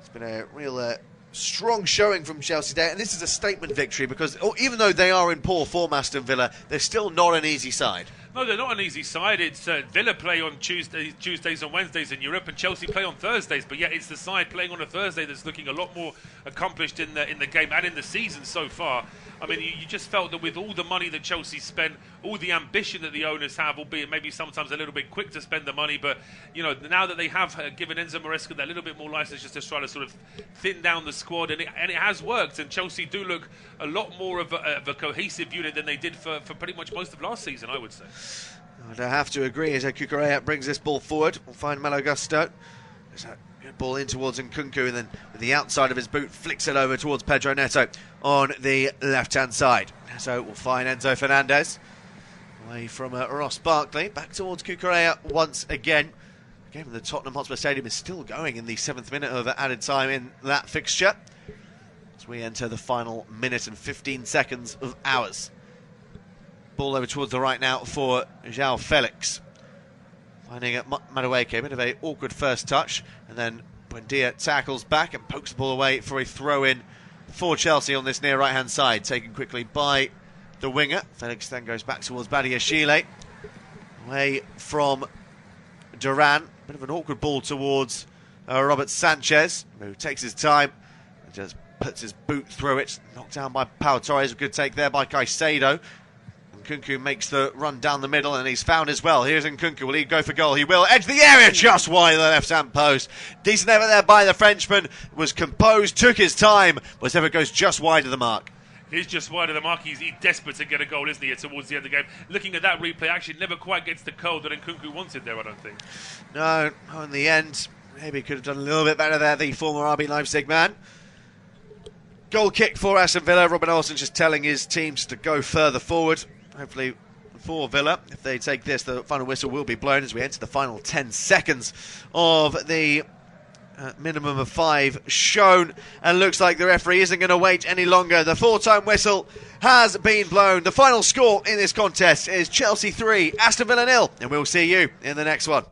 It's been a real strong showing from Chelsea today, and this is a statement victory because even though they are in poor form, Aston Villa, they're still not an easy side. No, they're not an easy side. It's Villa play on Tuesdays and Wednesdays in Europe, and Chelsea play on Thursdays. But yet, it's the side playing on a Thursday that's looking a lot more accomplished in the game and in the season so far. I mean, you just felt that with all the money that Chelsea spent, all the ambition that the owners have, albeit maybe sometimes a little bit quick to spend the money, but you know, now that they have given Enzo Maresca that little bit more license just to try to sort of thin down the squad, and it has worked. And Chelsea do look a lot more of a cohesive unit than they did for pretty much most of last season, I would say. I'd have to agree as Cucurella brings this ball forward. We'll find Malo Gusto. There's a good ball in towards Nkunku, and then with the outside of his boot flicks it over towards Pedro Neto on the left-hand side. So we'll find Enzo Fernandez away from Ross Barkley, back towards Cucurella once again. The game in the Tottenham Hotspur Stadium is still going in the 7th minute of added time in that fixture, as we enter the final minute and 15 seconds of ours. Ball over towards the right now for João Felix. Finding Madueke, a bit of an awkward first touch, and then Buendia tackles back and pokes the ball away for a throw-in for Chelsea on this near right-hand side, taken quickly by the winger. Felix then goes back towards Badiashile, away from Duran. Bit of an awkward ball towards Robert Sanchez, who takes his time and just puts his boot through it. Knocked down by Pau Torres. A good take there by Caicedo. Nkunku makes the run down the middle, and he's found as well. Here's Nkunku. Will he go for goal? He will. Edge the area, just wide of the left-hand post. Decent effort there by the Frenchman. Was composed, took his time. But it goes just wide of the mark. He's just wide of the mark. He's desperate to get a goal, isn't he, towards the end of the game. Looking at that replay, actually never quite gets the curl that Nkunku wanted there, I don't think. No, in the end, maybe could have done a little bit better there, the former RB Leipzig man. Goal kick for Aston Villa. Robin Olsen just telling his teams to go further forward. Hopefully for Villa, if they take this, the final whistle will be blown as we enter the final 10 seconds of the minimum of 5 shown, and looks like the referee isn't going to wait any longer. The full-time whistle has been blown. The final score in this contest is Chelsea 3, Aston Villa 0, and we'll see you in the next one.